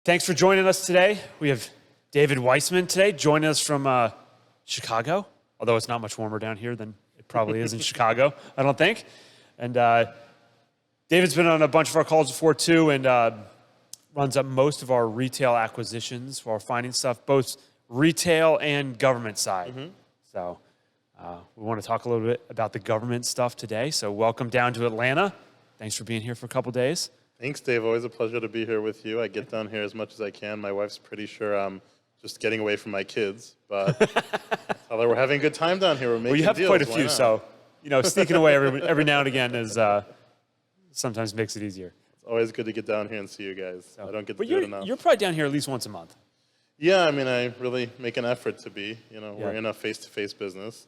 Thanks for joining us today. We have David Weissman today joining us from Chicago, although it's not much warmer down here than it probably is in Chicago, I don't think. And David's been on a bunch of our calls before too, and runs up most of our retail acquisitions while we're finding stuff, both retail and government side. So we want to talk a little bit about the government stuff today. So welcome down to Atlanta. Thanks for being here for a couple days. Thanks, Dave. Always a pleasure to be here with you. I get down here as much as I can. My wife's pretty sure I'm just getting away from my kids, but although we're having a good time down here, we're making deals. Well, you have quite a few, so sneaking away every now and again is sometimes makes it easier. It's always good to get down here and see you guys. So, I don't get to do it enough. You're probably down here at least once a month. Yeah, I mean, I really make an effort to be. We're in a face-to-face business,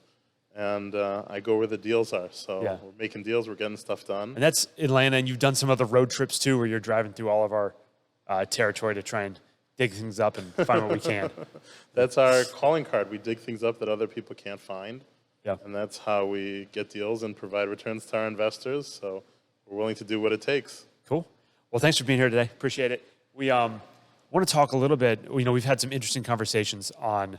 and I go where the deals are. So we're making deals, we're getting stuff done. And that's Atlanta, and you've done some other road trips too, where you're driving through all of our territory to try and dig things up and find what we can. That's our calling card. We dig things up that other people can't find. Yeah. And that's how we get deals and provide returns to our investors. So we're willing to do what it takes. Cool. Well, thanks for being here today. Appreciate it. We want to talk a little bit. We've had some interesting conversations on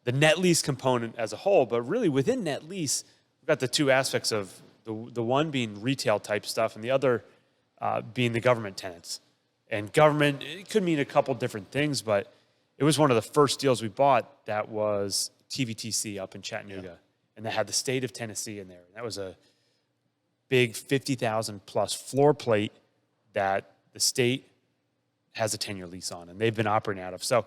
the net lease component as a whole, but really within net lease, we've got the two aspects of the one being retail type stuff and the other being the government tenants. And government, it could mean a couple different things, but it was one of the first deals we bought that was TVTC up in Chattanooga. And that had the state of Tennessee in there. And that was a big 50,000 plus floor plate that the state has a 10-year lease on, and they've been operating out of. So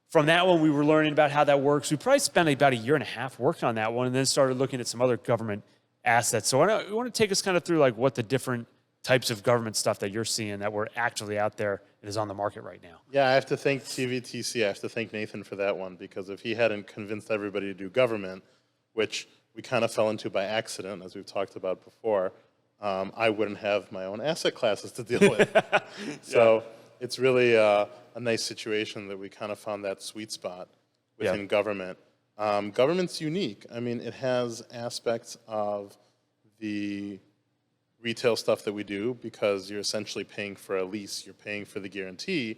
from that one, we were learning about how that works. We probably spent about a year and a half working on that one, and then started looking at some other government assets. So I want to take us kind of through like what the different types of government stuff that you're seeing that were actually out there and is on the market right now. Yeah, I have to thank TVTC. I have to thank Nathan for that one, because if he hadn't convinced everybody to do government, which we kind of fell into by accident, as we've talked about before, I wouldn't have my own asset classes to deal with. So it's really a nice situation that we kind of found that sweet spot within government. Government's unique. I mean, it has aspects of the retail stuff that we do, because you're essentially paying for a lease, you're paying for the guarantee,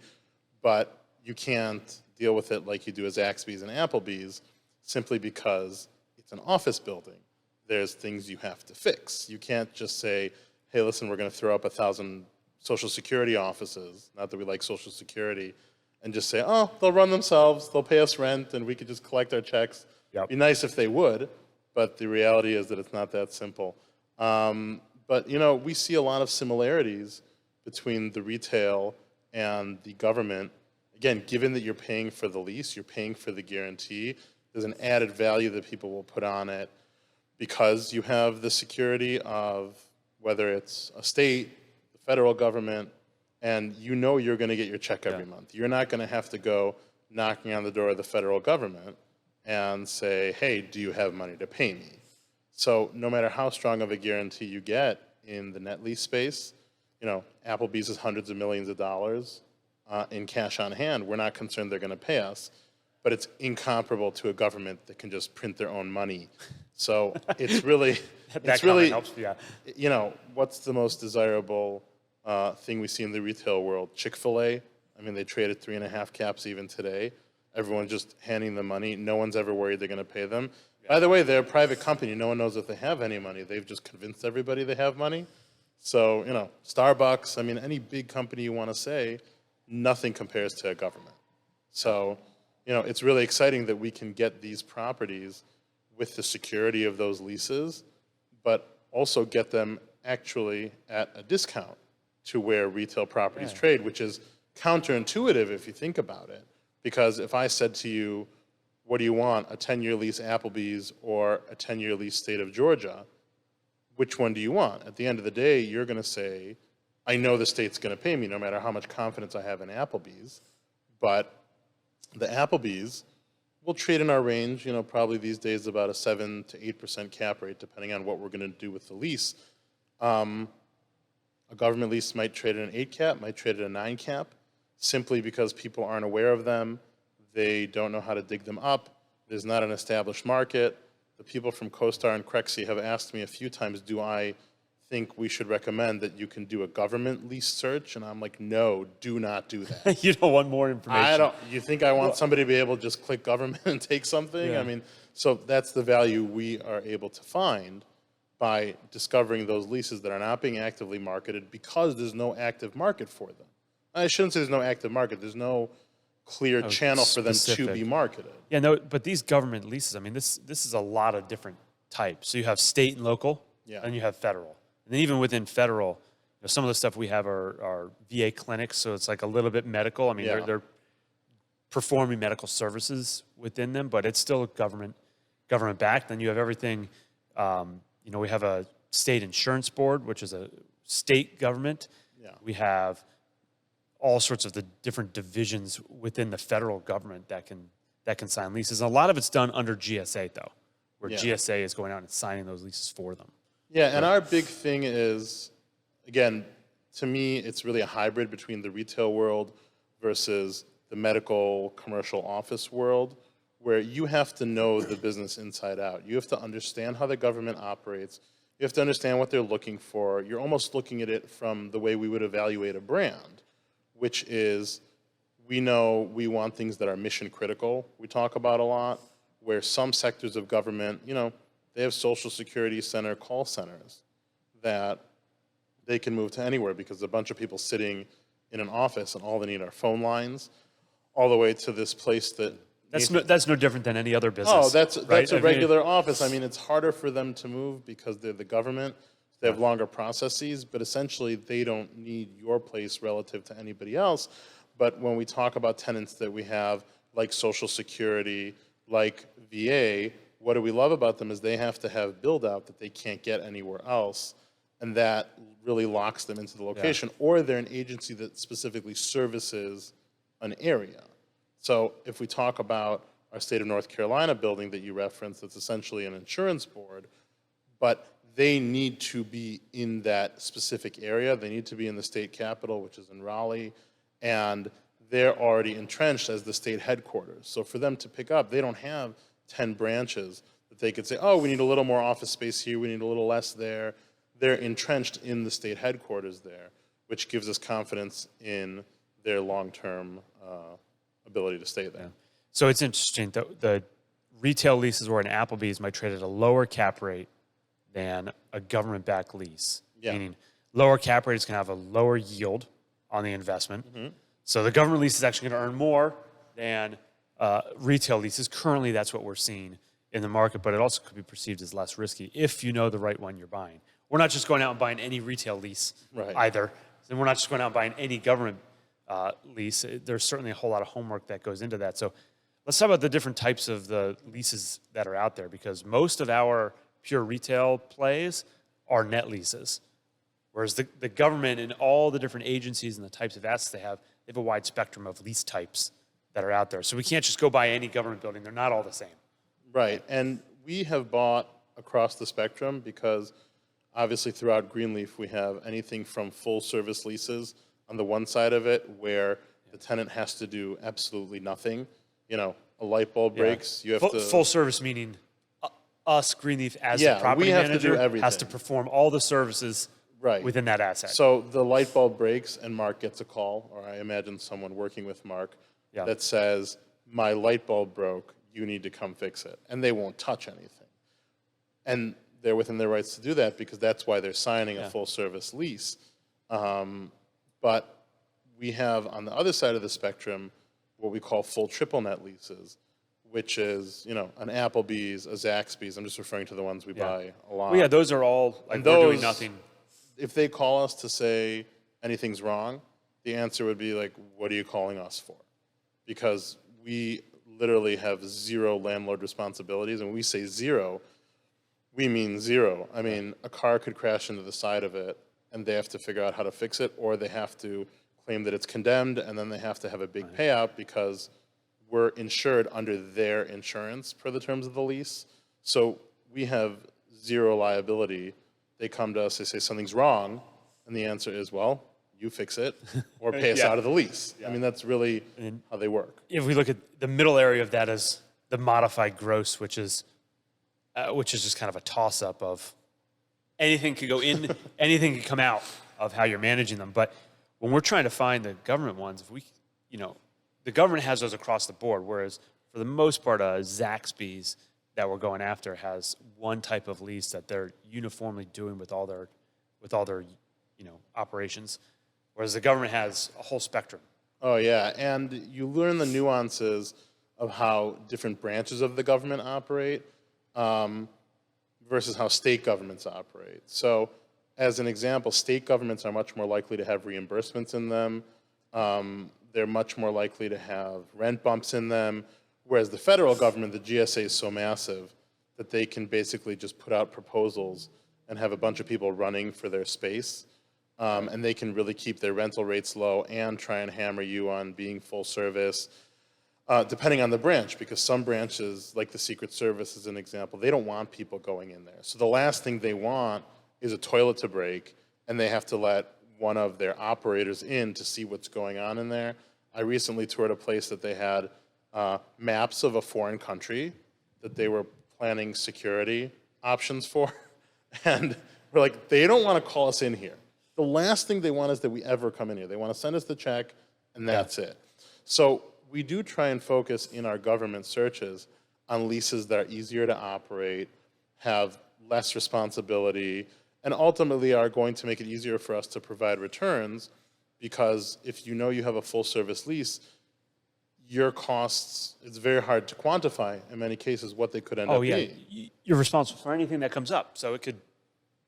but you can't deal with it like you do as Zaxby's and Applebee's, simply because it's an office building. There's things you have to fix. You can't just say, hey, listen, we're going to throw up 1,000 Social Security offices, not that we like Social Security, and just say, oh, they'll run themselves, they'll pay us rent, and we could just collect our checks. It'd be nice if they would, but the reality is that it's not that simple. But, we see a lot of similarities between the retail and the government. Again, given that you're paying for the lease, you're paying for the guarantee, there's an added value that people will put on it, because you have the security of whether it's a state, the federal government, and you're going to get your check every month. You're not going to have to go knocking on the door of the federal government and say, hey, do you have money to pay me? So no matter how strong of a guarantee you get in the net lease space, Applebee's is hundreds of millions of dollars in cash on hand. We're not concerned they're going to pay us, but it's incomparable to a government that can just print their own money. So it's really, helps, what's the most desirable thing we see in the retail world? Chick-fil-A. I mean, they trade at 3.5 caps even today. Everyone's just handing them money. No one's ever worried they're going to pay them. By the way, they're a private company. No one knows if they have any money. They've just convinced everybody they have money. So, Starbucks, I mean, any big company you want to say, nothing compares to a government. So, it's really exciting that we can get these properties with the security of those leases, but also get them actually at a discount to where retail properties trade, which is counterintuitive if you think about it. Because if I said to you, what do you want, a 10-year lease Applebee's or a 10-year lease state of Georgia, which one do you want? At the end of the day, you're going to say, I know the state's going to pay me no matter how much confidence I have in Applebee's, but the Applebee's will trade in our range, probably these days about a 7 to 8% cap rate, depending on what we're going to do with the lease. A government lease might trade at an 8 cap, might trade at a 9 cap, simply because people aren't aware of them. They don't know how to dig them up. There's not an established market. The people from CoStar and Crexi have asked me a few times, do I think we should recommend that you can do a government lease search, and I'm like, no, do not do that. You don't want more information. I don't. You think I want somebody to be able to just click government and take something? Yeah. I mean, so that's the value we are able to find by discovering those leases that are not being actively marketed because there's no active market for them. I shouldn't say there's no active market. There's no clear channel for them to specific. be marketed. Yeah, no, but these government leases, I mean, this is a lot of different types. So you have state and local, Yeah. and you have federal. And then even within federal, you know, some of the stuff we have are VA clinics, so it's like a little bit medical. I mean, Yeah. they're performing medical services within them, but it's still government backed. Then you have everything. You know, we have a state insurance board, which is a state government. Yeah. We have all sorts of the different divisions within the federal government that can sign leases. And a lot of it's done under GSA though, where Yeah. GSA is going out and signing those leases for them. Yeah, and our big thing is, again, to me, it's really a hybrid between the retail world versus the medical commercial office world, where you have to know the business inside out. You have to understand how the government operates. You have to understand what they're looking for. You're almost looking at it from the way we would evaluate a brand, which is we know we want things that are mission critical, we talk about a lot, where some sectors of government, you know, they have Social Security center call centers that they can move to anywhere because a bunch of people sitting in an office and all they need are phone lines, all the way to this place that That's no different than any other business. oh, that's right? a regular office. I mean, it's harder for them to move because they're the government. They have longer processes, but essentially they don't need your place relative to anybody else. But when we talk about tenants that we have, like Social Security, like VA, what do we love about them is they have to have build out that they can't get anywhere else. And that really locks them into the location. Or they're an agency that specifically services an area. So if we talk about our state of North Carolina building that you referenced, that's essentially an insurance board, but they need to be in that specific area. They need to be in the state capital, which is in Raleigh, and they're already entrenched as the state headquarters. So for them to pick up, they don't have 10 branches that they could say, oh, we need a little more office space here, we need a little less there. They're entrenched in the state headquarters there, which gives us confidence in their long-term ability to stay there. Yeah. So it's interesting. The retail leases or an Applebee's might trade at a lower cap rate than a government-backed lease. Yeah. Meaning lower cap rate is going to have a lower yield on the investment. Mm-hmm. So the government lease is actually going to earn more than retail leases. Currently, that's what we're seeing in the market, but it also could be perceived as less risky if you know the right one you're buying. We're not just going out and buying any retail lease either. And we're not just going out and buying any government lease. There's certainly a whole lot of homework that goes into that. So let's talk about the different types of the leases that are out there, because most of our pure retail plays are net leases. Whereas the government and all the different agencies and the types of assets they have a wide spectrum of lease types that are out there. So we can't just go buy any government building. They're not all the same. Right, and we have bought across the spectrum because obviously throughout Greenleaf we have anything from full service leases on the one side of it where the tenant has to do absolutely nothing. You know, a light bulb breaks, you have to... Full service meaning us, Greenleaf, as Yeah, the property we have to manager, do everything. has to perform all the services within that asset. So the light bulb breaks and Mark gets a call, or I imagine someone working with Mark, that says, my light bulb broke, you need to come fix it. And they won't touch anything. And they're within their rights to do that because that's why they're signing a full service lease. But we have on the other side of the spectrum what we call full triple net leases, which is, you know, an Applebee's, a Zaxby's. I'm just referring to the ones we buy a lot. Well, yeah, those are all, like, we're doing nothing. If they call us to say anything's wrong, the answer would be like, what are you calling us for? Because we literally have zero landlord responsibilities. And when we say zero, we mean zero. I mean, a car could crash into the side of it and they have to figure out how to fix it, or they have to claim that it's condemned and then they have to have a big payout because we're insured under their insurance per the terms of the lease. So we have zero liability. They come to us, they say something's wrong, and the answer is, well, you fix it or pay us out of the lease. I mean, that's really how they work. If we look at the middle area of that as the modified gross, which is just kind of a toss-up of anything could go in, anything could come out of how you're managing them. But when we're trying to find the government ones, if we, the government has those across the board, whereas for the most part, Zaxby's that we're going after has one type of lease that they're uniformly doing with all their operations, whereas the government has a whole spectrum. Oh, yeah. And you learn the nuances of how different branches of the government operate versus how state governments operate. So, as an example, state governments are much more likely to have reimbursements in them. They're much more likely to have rent bumps in them, whereas the federal government, the GSA, is so massive that they can basically just put out proposals and have a bunch of people running for their space. And they can really keep their rental rates low and try and hammer you on being full service, depending on the branch, because some branches, like the Secret Service as an example, they don't want people going in there. So the last thing they want is a toilet to break, and they have to let one of their operators in to see what's going on in there. I recently toured a place that they had maps of a foreign country that they were planning security options for, and we're like, they don't want to call us in here. The last thing they want is that we ever come in here. They want to send us the check, and that's it. So we do try and focus in our government searches on leases that are easier to operate, have less responsibility, and ultimately are going to make it easier for us to provide returns, because if you know you have a full-service lease, your costs, it's very hard to quantify in many cases what they could end up being. You're responsible for anything that comes up, so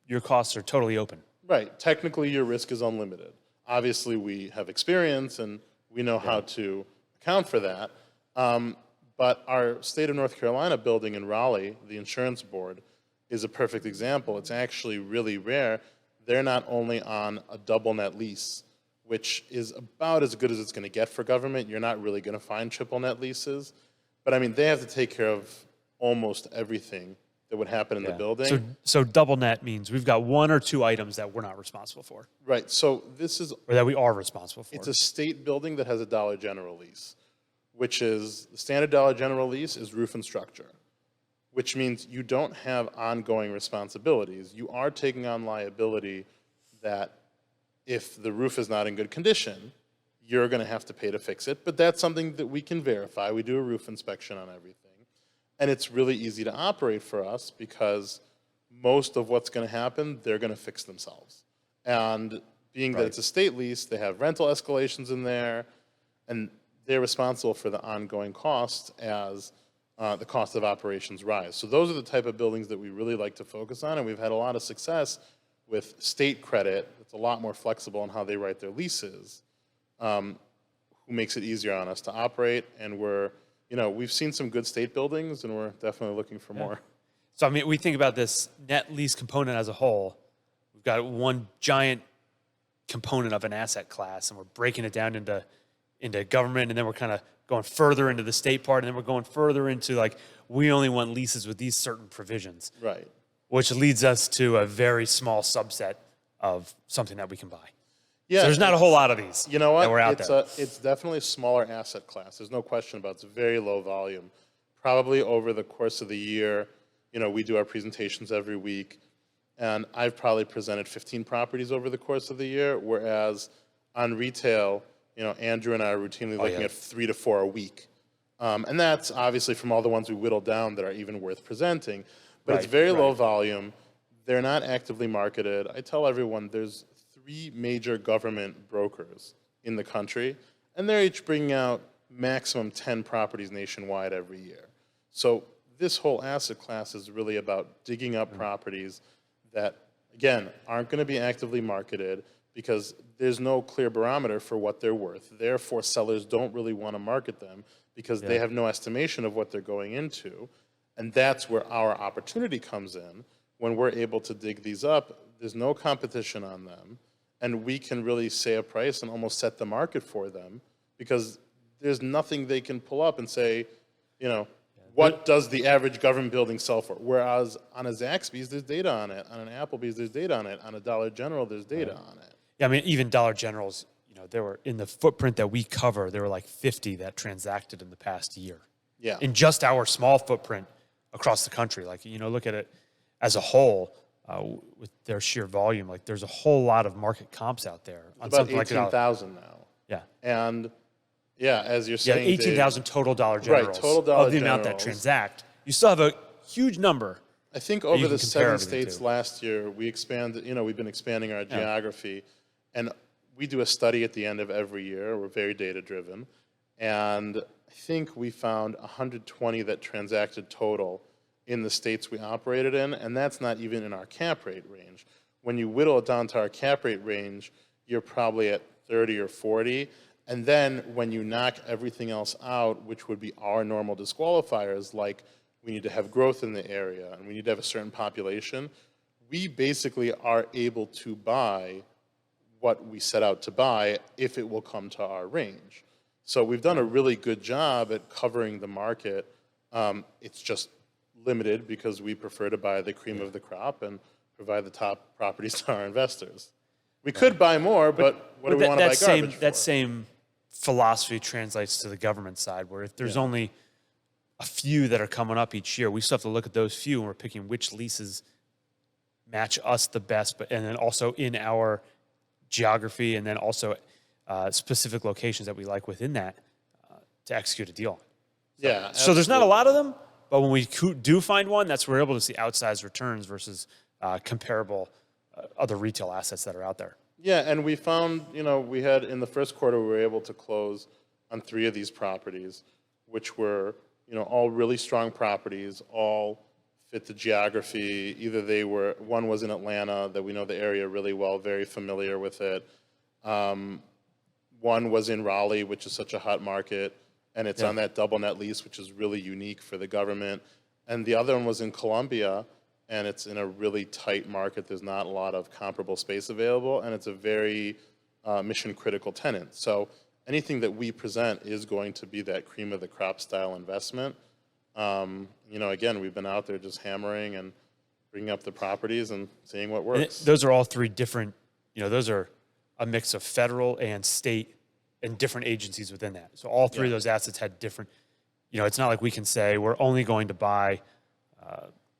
your costs are totally open. Right. Technically, your risk is unlimited. Obviously, we have experience and we know how to account for that. But our state of North Carolina building in Raleigh, the insurance board, is a perfect example. It's actually really rare. They're not only on a double net lease, which is about as good as it's going to get for government. You're not really going to find triple net leases. But I mean, they have to take care of almost everything that would happen in the building. So double net means we've got one or two items that we're not responsible for. Right. So this is... Or that we are responsible for. It's a state building that has a Dollar General lease, which is, the standard Dollar General lease is roof and structure, which means you don't have ongoing responsibilities. You are taking on liability that if the roof is not in good condition, you're going to have to pay to fix it. But that's something that we can verify. We do a roof inspection on everything. And it's really easy to operate for us because most of what's going to happen, they're going to fix themselves. And being that it's a state lease, they have rental escalations in there, and they're responsible for the ongoing costs as the cost of operations rise. So those are the type of buildings that we really like to focus on, and we've had a lot of success with state credit. It's a lot more flexible in how they write their leases, who makes it easier on us to operate, and we've seen some good state buildings, and we're definitely looking for more. So, I mean, we think about this net lease component as a whole. We've got one giant component of an asset class, and we're breaking it down into government, and then we're kind of going further into the state part, and then we're going further into, like, we only want leases with these certain provisions. Right. Which leads us to a very small subset of something that we can buy. Yeah, so there's not a whole lot of these. You know what? That were out there. It's definitely a smaller asset class. There's no question about it. It's very low volume. Probably over the course of the year, we do our presentations every week, and I've probably presented 15 properties over the course of the year, whereas on retail, Andrew and I are routinely looking at 3 to 4 a week. And that's obviously from all the ones we whittled down that are even worth presenting. But it's very low volume. They're not actively marketed. I tell everyone there's 3 major government brokers in the country, and they're each bringing out maximum 10 properties nationwide every year. So this whole asset class is really about digging up properties that, again, aren't going to be actively marketed because there's no clear barometer for what they're worth. Therefore, sellers don't really want to market them because they have no estimation of what they're going into. And that's where our opportunity comes in. When we're able to dig these up, there's no competition on them, and we can really say a price and almost set the market for them because there's nothing they can pull up and say, what does the average government building sell for? Whereas on a Zaxby's, there's data on it. On an Applebee's, there's data on it. On a Dollar General, there's data on it. Yeah, I mean, even Dollar Generals, there were, in the footprint that we cover, there were like 50 that transacted in the past year. Yeah. In just our small footprint across the country. Like, look at it as a whole. with their sheer volume. Like there's a whole lot of market comps out there on About something like 18,000 now. Yeah. And yeah, as you're Yeah, saying, 18,000 total Dollar Generals. Right, total Dollar of the amount that Generals. transact. You still have a huge number. I think you over can the compare 7 everything states to. last year, we expanded, we've been expanding our geography. And we do a study at the end of every year. We're very data driven. And I think we found 120 that transacted total in the states we operated in. And that's not even in our cap rate range. When you whittle it down to our cap rate range, you're probably at 30 or 40. And then when you knock everything else out, which would be our normal disqualifiers, like we need to have growth in the area and we need to have a certain population, we basically are able to buy what we set out to buy if it will come to our range. So we've done a really good job at covering the market. It's just limited because we prefer to buy the cream of the crop and provide the top properties to our investors. We could buy more, but what do we want to buy garbage for? That same philosophy translates to the government side, where if there's only a few that are coming up each year, we still have to look at those few and we're picking which leases match us the best, and then also in our geography, and then also specific locations that we like within that to execute a deal. Yeah. So there's not a lot of them, but when we do find one, that's where we're able to see outsized returns versus comparable other retail assets that are out there. Yeah, and we found, we had in the first quarter, we were able to close on 3 of these properties, which were, all really strong properties, all fit the geography. Either one was in Atlanta, that we know the area really well, very familiar with it. One was in Raleigh, which is such a hot market, and it's on that double net lease, which is really unique for the government. And the other one was in Columbia, and it's in a really tight market. There's not a lot of comparable space available, and it's a very mission-critical tenant. So anything that we present is going to be that cream of the crop style investment. Again, we've been out there just hammering and bringing up the properties and seeing what works. Those are all 3 different, those are a mix of federal and state and different agencies within that. So all 3 of those assets had different, it's not like we can say we're only going to buy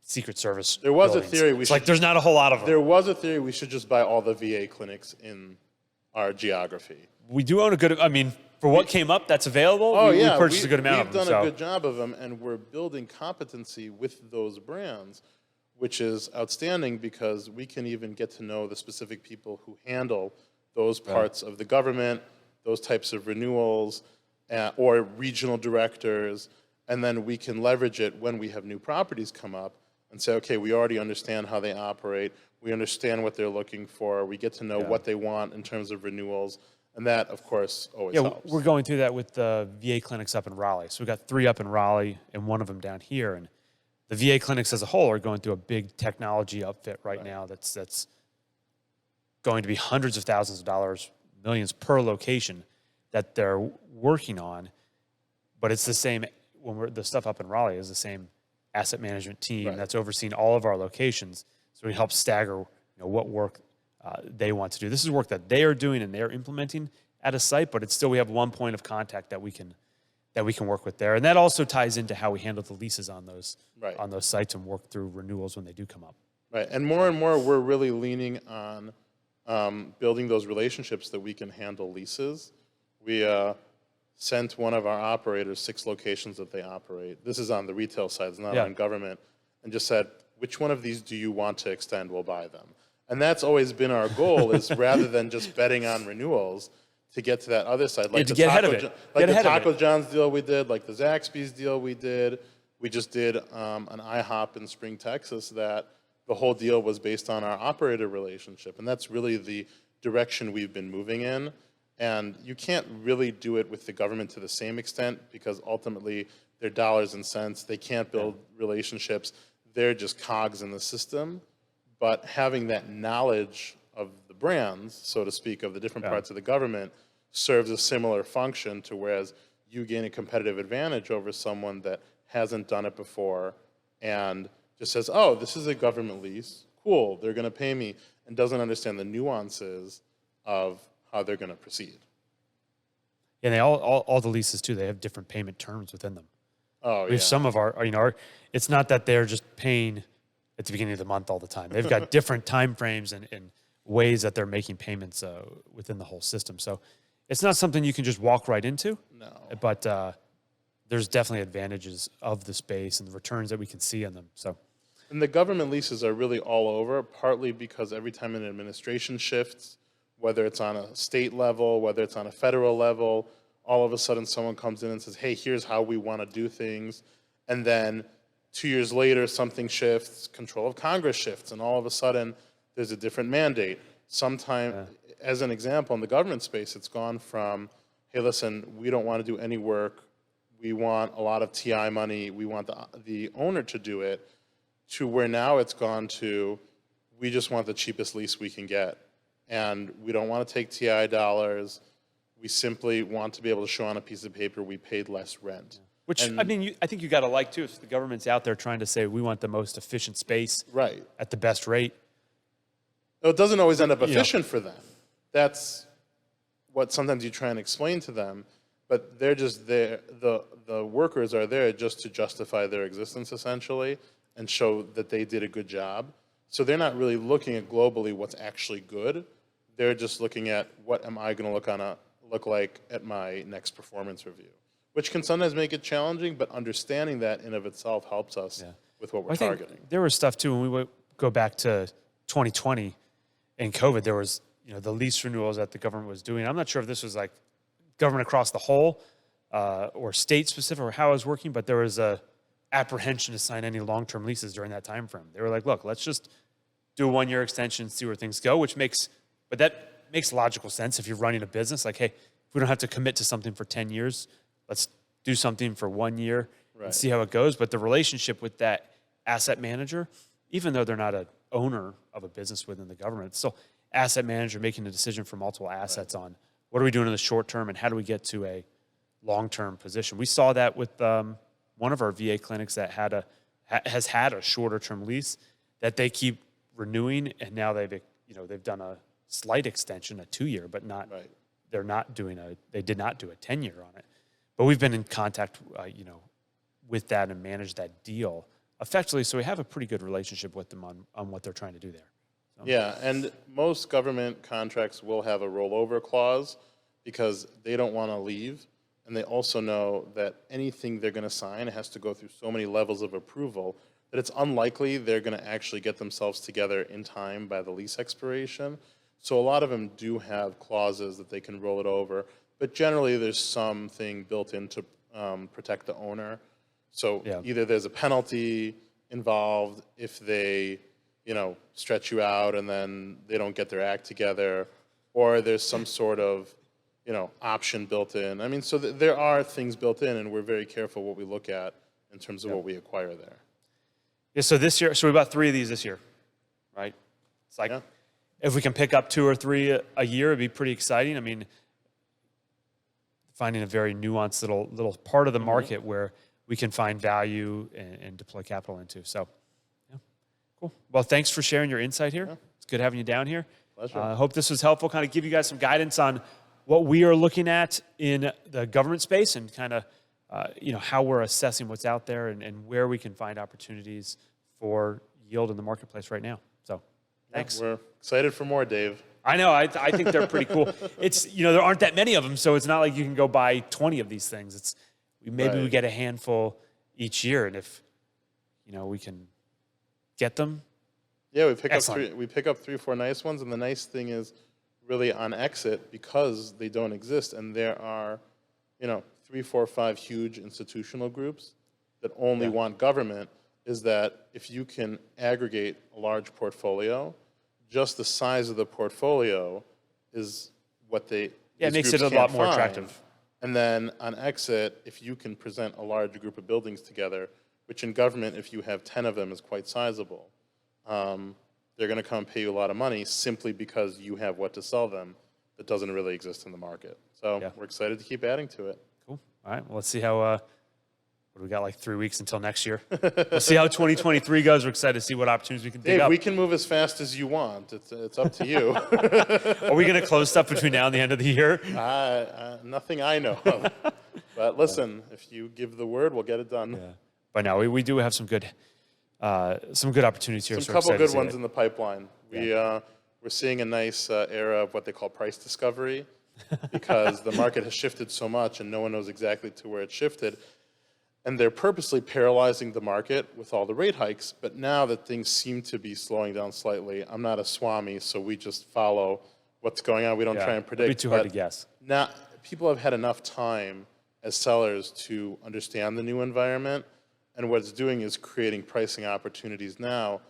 Secret Service. There was buildings. a theory There's not a whole lot of them. There was a theory we should just buy all the VA clinics in our geography. We do own for what came up that's available, we purchased a good amount of them. We've done a good job of them, and we're building competency with those brands, which is outstanding because we can even get to know the specific people who handle those parts of the government, those types of renewals, or regional directors, and then we can leverage it when we have new properties come up and say, okay, we already understand how they operate, we understand what they're looking for, we get to know what they want in terms of renewals, and that, of course, always helps. We're going through that with the VA clinics up in Raleigh. So we've got 3 up in Raleigh and 1 of them down here, and the VA clinics as a whole are going through a big technology upfit right now that's going to be hundreds of thousands of dollars, millions per location that they're working on. But it's the same, the stuff up in Raleigh is the same asset management team that's overseeing all of our locations. So we help stagger what work they want to do. This is work that they are doing and they're implementing at a site, but it's still, we have one point of contact that we can work with there. And that also ties into how we handle the leases on those sites and work through renewals when they do come up. Right, and more, we're really leaning on building those relationships that we can handle leases. We sent one of our operators 6 locations that they operate. This is on the retail side, it's not on government, and just said, which one of these do you want to extend? We'll buy them. And that's always been our goal, is rather than just betting on renewals, to get to that other side. Like to get ahead of it. Like the Taco John's deal we did, like the Zaxby's deal we did. We just did an IHOP in Spring, Texas, that the whole deal was based on our operator relationship. And that's really the direction we've been moving in. And you can't really do it with the government to the same extent because ultimately they're dollars and cents. They can't build relationships. They're just cogs in the system. But having that knowledge of the brands, so to speak, of the different parts of the government serves a similar function to whereas you gain a competitive advantage over someone that hasn't done it before and just says, oh, this is a government lease, cool, they're going to pay me, and doesn't understand the nuances of how they're going to proceed. Yeah, they all the leases too, they have different payment terms within them. Oh, We have some of our, it's not that they're just paying at the beginning of the month all the time. They've got different time frames and ways that they're making payments within the whole system. So it's not something you can just walk right into. No. But there's definitely advantages of the space and the returns that we can see on them. So, and the government leases are really all over, partly because every time an administration shifts, whether it's on a state level, whether it's on a federal level, all of a sudden someone comes in and says, hey, here's how we want to do things. And then 2 years later, something shifts, control of Congress shifts, and all of a sudden there's a different mandate. As an example, in the government space, it's gone from, hey, listen, we don't want to do any work. We want a lot of TI money. We want the owner to do it, to where now it's gone to, we just want the cheapest lease we can get. And we don't want to take TI dollars. We simply want to be able to show on a piece of paper we paid less rent. Which, I mean, I think you got to like, too, if the government's out there trying to say we want the most efficient space at the best rate. Well, it doesn't always end up efficient for them. That's what sometimes you try and explain to them, but they're just there. The workers are there just to justify their existence, essentially, and show that they did a good job. So they're not really looking at globally what's actually good. They're just looking at what am I going to look like at my next performance review, which can sometimes make it challenging, but understanding that in of itself helps us with what we're targeting. There was stuff, too, when we would go back to 2020 and COVID, there was the lease renewals that the government was doing. I'm not sure if this was like government across the whole or state specific or how it was working, but there was a apprehension to sign any long-term leases during that time frame. They were like, look, let's just do a 1-year extension, see where things go, but that makes logical sense if you're running a business. Like, hey, if we don't have to commit to something for 10 years, let's do something for 1 year and see how it goes. But the relationship with that asset manager, even though they're not an owner of a business within the government, it's still asset manager making a decision for multiple assets on what are we doing in the short term and how do we get to a long-term position. We saw that with one of our VA clinics that has had a shorter-term lease that they keep renewing, and now they've done a slight extension, a 2-year, but not they did not do a 10-year on it. But we've been in contact, with that and managed that deal effectively, so we have a pretty good relationship with them on what they're trying to do there. So. Yeah, and most government contracts will have a rollover clause because they don't want to leave, and they also know that anything they're going to sign has to go through so many levels of approval that it's unlikely they're going to actually get themselves together in time by the lease expiration. So a lot of them do have clauses that they can roll it over, but generally there's something built in to protect the owner. So either there's a penalty involved if they stretch you out and then they don't get their act together, or there's some sort of, option built in. I mean, so there are things built in, and we're very careful what we look at in terms of what we acquire there. Yeah, so this year, we bought 3 of these this year, right? It's like, if we can pick up 2 or 3 a year, it'd be pretty exciting. I mean, finding a very nuanced little part of the market where we can find value and deploy capital into. So, cool. Well, thanks for sharing your insight here. It's good having you down here. Pleasure. I hope this was helpful, kind of give you guys some guidance on what we are looking at in the government space and kind of, how we're assessing what's out there and where we can find opportunities for yield in the marketplace right now. So, thanks. We're excited for more, Dave. I know. I think they're pretty cool. It's, there aren't that many of them, so it's not like you can go buy 20 of these things. Maybe we get a handful each year, and if, we can get them. Yeah, we pick up 3 or 4 nice ones, and the nice thing is really on exit, because they don't exist, and there are, 3, 4, 5 huge institutional groups that only want government, is that if you can aggregate a large portfolio, just the size of the portfolio is what it makes it a lot more attractive. And then on exit, if you can present a large group of buildings together, which in government, if you have 10 of them, is quite sizable, they're going to come pay you a lot of money simply because you have what to sell them that doesn't really exist in the market. So we're excited to keep adding to it. Cool. All right. Well, let's see how, what do we got, like 3 weeks until next year? We'll see how 2023 goes. We're excited to see what opportunities we can dig up. We can move as fast as you want. It's up to you. Are we going to close stuff between now and the end of the year? Nothing I know of. But listen, if you give the word, we'll get it done. Yeah. But no, we do have some good some good opportunities here. Some So couple excited to good see ones it. in the pipeline. We're seeing a nice era of what they call price discovery because the market has shifted so much and no one knows exactly to where it shifted. And they're purposely paralyzing the market with all the rate hikes. But now that things seem to be slowing down slightly, I'm not a Swami, so we just follow what's going on. We don't try and predict. It'd be too hard to guess. Now, people have had enough time as sellers to understand the new environment. And what it's doing is creating pricing opportunities now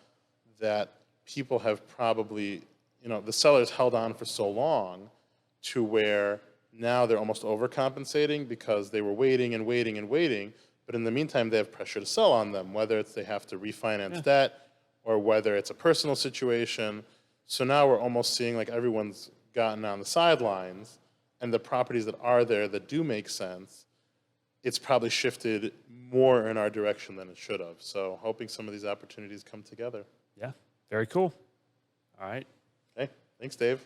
that people have probably, the sellers held on for so long to where now they're almost overcompensating because they were waiting and waiting and waiting. But in the meantime, they have pressure to sell on them, whether it's they have to refinance debt or whether it's a personal situation. So now we're almost seeing like everyone's gotten on the sidelines, and the properties that are there that do make sense, it's probably shifted more in our direction than it should have. So hoping some of these opportunities come together. Yeah, very cool. All right. Okay, thanks, Dave.